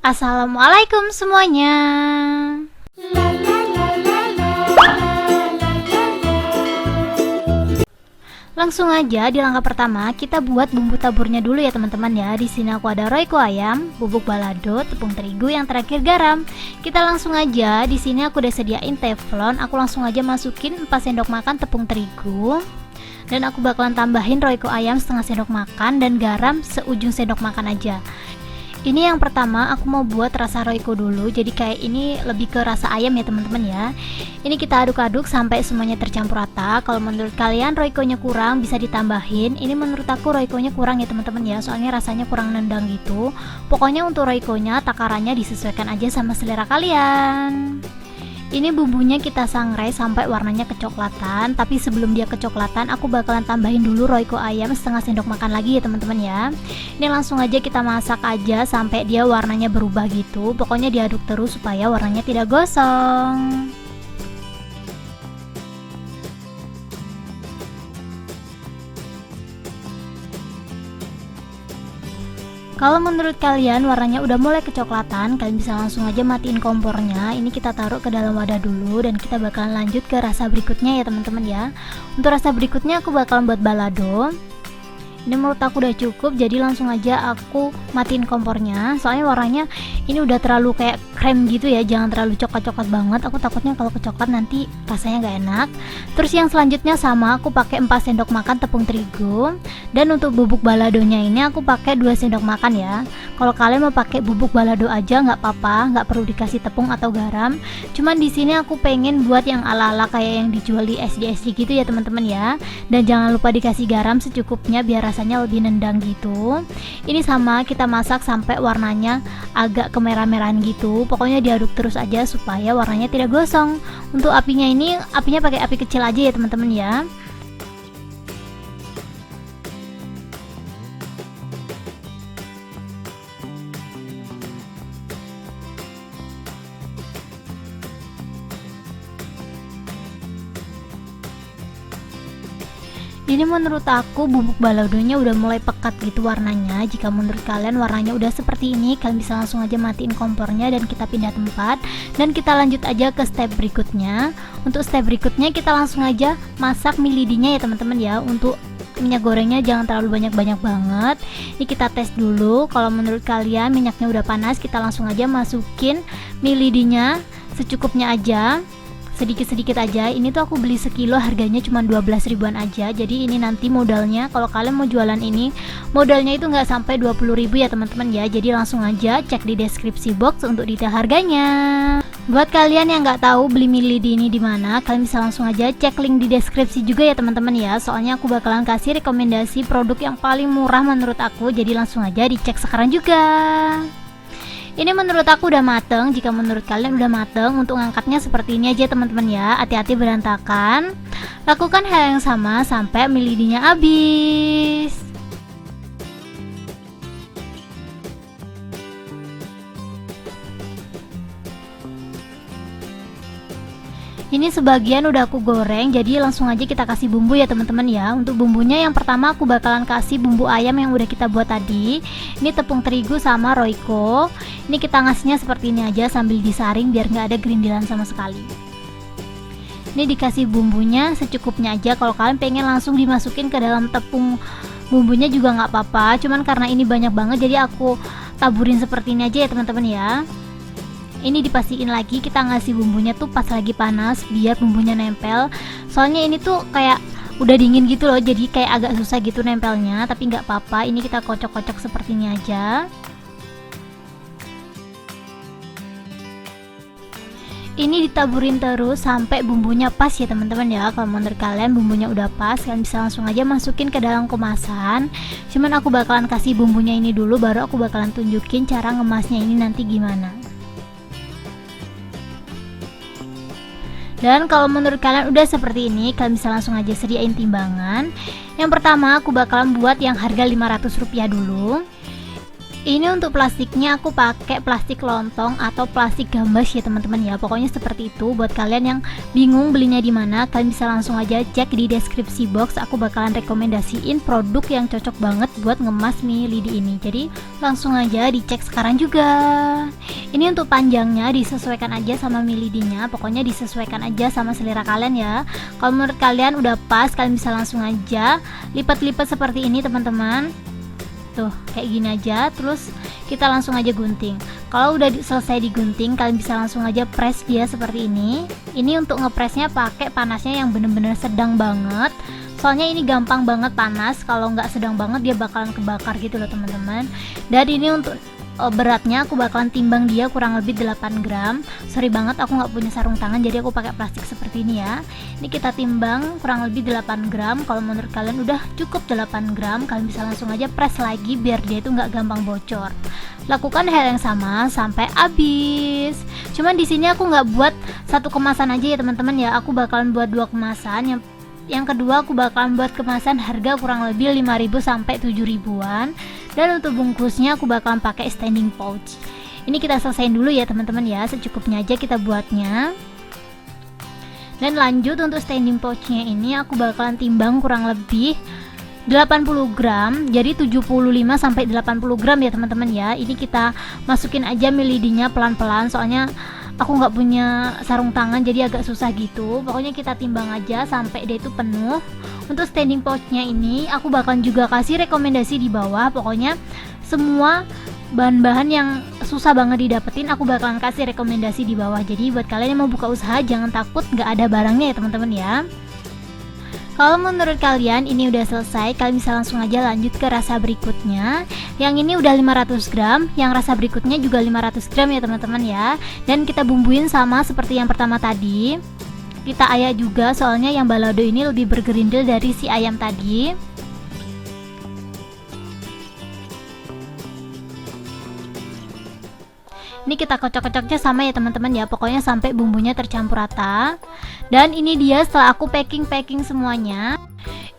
Assalamualaikum semuanya. Langsung aja di langkah pertama kita buat bumbu taburnya dulu ya teman-teman ya. Di sini aku ada royco ayam, bubuk balado, tepung terigu, yang terakhir garam. Kita langsung aja, di sini aku udah sediain teflon. Aku langsung aja masukin 4 sendok makan tepung terigu. Dan aku bakalan tambahin royco ayam setengah sendok makan dan garam seujung sendok makan aja. Ini yang pertama aku mau buat rasa royco dulu. Jadi kayak ini lebih ke rasa ayam ya teman-teman ya. Ini kita aduk-aduk sampai semuanya tercampur rata. Kalau menurut kalian royconya kurang bisa ditambahin. Ini menurut aku royconya kurang ya teman-teman ya. Soalnya rasanya kurang nendang gitu. Pokoknya untuk royconya takarannya disesuaikan aja sama selera kalian. Ini bumbunya kita sangrai sampai warnanya kecoklatan. Tapi sebelum dia kecoklatan aku bakalan tambahin dulu royco ayam setengah sendok makan lagi ya teman-teman ya. Ini langsung aja kita masak aja sampai dia warnanya berubah gitu. Pokoknya diaduk terus supaya warnanya tidak gosong. Kalau menurut kalian warnanya udah mulai kecoklatan, kalian bisa langsung aja matiin kompornya. Ini kita taruh ke dalam wadah dulu dan kita bakalan lanjut ke rasa berikutnya ya teman-teman ya. Untuk rasa berikutnya aku bakalan buat balado. Ini menurut aku udah cukup, jadi langsung aja aku matiin kompornya. Soalnya warnanya ini udah terlalu kayak krem gitu ya, jangan terlalu coklat-coklat banget. Aku takutnya kalau kecoklat nanti rasanya gak enak. Terus yang selanjutnya sama, aku pakai 4 sendok makan tepung terigu. Dan untuk bubuk baladonya ini aku pakai 2 sendok makan ya. Kalau kalian mau pakai bubuk balado aja nggak apa-apa, nggak perlu dikasih tepung atau garam. Cuman di sini aku pengen buat yang ala-ala kayak yang dijual di SD gitu ya teman-teman ya. Dan jangan lupa dikasih garam secukupnya biar rasanya lebih nendang gitu. Ini sama kita masak sampai warnanya agak kemerah-merahan gitu. Pokoknya diaduk terus aja supaya warnanya tidak gosong. Untuk apinya ini apinya pakai api kecil aja ya teman-teman ya. Ini menurut aku bubuk baladonya udah mulai pekat gitu warnanya. Jika menurut kalian warnanya udah seperti ini, kalian bisa langsung aja matiin kompornya dan kita pindah tempat. Dan kita lanjut aja ke step berikutnya. Untuk step berikutnya kita langsung aja masak mie lidinya ya teman-teman ya. Untuk minyak gorengnya jangan terlalu banyak-banyak banget. Ini kita tes dulu. Kalau menurut kalian minyaknya udah panas, kita langsung aja masukin mie lidinya secukupnya aja. Sedikit-sedikit aja. Ini tuh aku beli sekilo harganya cuma 12 ribuan aja. Jadi ini nanti modalnya kalau kalian mau jualan ini modalnya itu nggak sampai 20 ribu ya teman-teman ya. Jadi langsung aja cek di deskripsi box untuk detail harganya. Buat kalian yang nggak tahu beli mie lidi ini di mana, kalian bisa langsung aja cek link di deskripsi juga ya teman-teman ya. Soalnya aku bakalan kasih rekomendasi produk yang paling murah menurut aku. Jadi langsung aja dicek sekarang juga. Ini menurut aku udah mateng. Jika menurut kalian udah mateng, untuk ngangkatnya seperti ini aja teman-teman ya. Hati-hati berantakan. Lakukan hal yang sama sampai mie lidinya habis. Ini sebagian udah aku goreng, jadi langsung aja kita kasih bumbu ya teman-teman ya. Untuk bumbunya yang pertama aku bakalan kasih bumbu ayam yang udah kita buat tadi. Ini tepung terigu sama royco. Ini kita ngasihnya seperti ini aja sambil disaring biar nggak ada gerindilan sama sekali. Ini dikasih bumbunya secukupnya aja. Kalau kalian pengen langsung dimasukin ke dalam tepung bumbunya juga nggak apa-apa. Cuman karena ini banyak banget jadi aku taburin seperti ini aja ya teman-teman ya. Ini dipastiin lagi kita ngasih bumbunya tuh pas lagi panas biar bumbunya nempel. Soalnya ini tuh kayak udah dingin gitu loh, jadi kayak agak susah gitu nempelnya. Tapi nggak apa-apa, ini kita kocok-kocok seperti ini aja. Ini ditaburin terus sampai bumbunya pas ya teman-teman ya. Kalau menurut kalian bumbunya udah pas, kalian bisa langsung aja masukin ke dalam kemasan. Cuman aku bakalan kasih bumbunya ini dulu, baru aku bakalan tunjukin cara ngemasnya ini nanti gimana. Dan kalau menurut kalian udah seperti ini, kalian bisa langsung aja sediain timbangan. Yang pertama aku bakalan buat yang harga 500 rupiah dulu. Ini untuk plastiknya aku pakai plastik lontong atau plastik gambas ya teman-teman ya. Pokoknya seperti itu. Buat kalian yang bingung belinya di mana, kalian bisa langsung aja cek di deskripsi box. Aku bakalan rekomendasiin produk yang cocok banget buat ngemas mini lidi ini. Jadi langsung aja dicek sekarang juga. Ini untuk panjangnya disesuaikan aja sama mini lidinya. Pokoknya disesuaikan aja sama selera kalian ya. Kalau menurut kalian udah pas, kalian bisa langsung aja lipat-lipat seperti ini teman-teman. Tuh kayak gini aja, terus kita langsung aja gunting. Kalau udah selesai digunting, kalian bisa langsung aja press dia seperti ini. Ini untuk ngepresnya pakai panasnya yang bener-bener sedang banget, soalnya ini gampang banget panas. Kalau nggak sedang banget dia bakalan kebakar gitu loh teman-teman. Dan ini untuk beratnya aku bakalan timbang dia kurang lebih 8 gram. Sorry banget aku nggak punya sarung tangan, jadi aku pakai plastik seperti ini ya. Ini kita timbang kurang lebih 8 gram. Kalau menurut kalian udah cukup 8 gram, kalian bisa langsung aja press lagi biar dia itu nggak gampang bocor. Lakukan hal yang sama sampai habis. Cuman di sini aku nggak buat satu kemasan aja ya teman-teman ya. Aku bakalan buat 2 kemasan. Yang kedua aku bakalan buat kemasan harga kurang lebih 5.000 sampai 7.000-an. Dan untuk bungkusnya aku bakalan pakai standing pouch. Ini kita selesaiin dulu ya teman-teman ya, secukupnya aja kita buatnya. Dan lanjut untuk standing pouchnya ini aku bakalan timbang kurang lebih 80 gram, jadi 75 sampai 80 gram ya teman-teman ya. Ini kita masukin aja milidinya pelan-pelan, soalnya aku nggak punya sarung tangan jadi agak susah gitu. Pokoknya kita timbang aja sampai dia itu penuh. Untuk standing pouchnya ini aku bakalan juga kasih rekomendasi di bawah. Pokoknya semua bahan-bahan yang susah banget didapetin aku bakalan kasih rekomendasi di bawah. Jadi buat kalian yang mau buka usaha jangan takut nggak ada barangnya ya teman-teman ya. Kalau menurut kalian ini udah selesai, kalian bisa langsung aja lanjut ke rasa berikutnya. Yang ini udah 500 gram, yang rasa berikutnya juga 500 gram ya teman-teman ya. Dan kita bumbuin sama seperti yang pertama tadi. Kita ayak juga, soalnya yang balado ini lebih bergerindil dari si ayam tadi. Ini kita kocok-kocoknya sama ya teman-teman ya. Pokoknya sampai bumbunya tercampur rata. Dan ini dia setelah aku packing semuanya.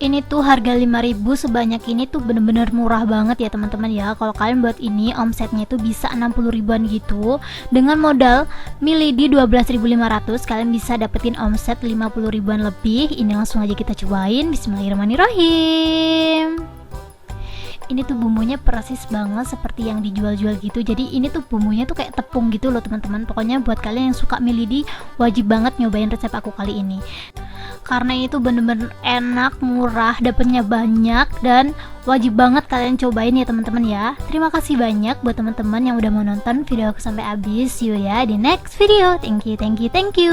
Ini tuh harga 5.000 sebanyak ini tuh bener-bener murah banget ya teman-teman ya. Kalau kalian buat ini omsetnya tuh bisa 60 ribuan gitu. Dengan modal milidi 12.500 kalian bisa dapetin omset 50 ribuan lebih. Ini langsung aja kita cobain. Bismillahirrahmanirrahim. Ini tuh bumbunya persis banget seperti yang dijual-jual gitu. Jadi ini tuh bumbunya tuh kayak tepung gitu loh teman-teman. Pokoknya buat kalian yang suka milidi wajib banget nyobain resep aku kali ini. Karena itu bener-bener enak, murah, dapetnya banyak, dan wajib banget kalian cobain ya teman-teman ya. Terima kasih banyak buat teman-teman yang udah mau nonton video aku sampai habis. See you ya di next video. Thank you.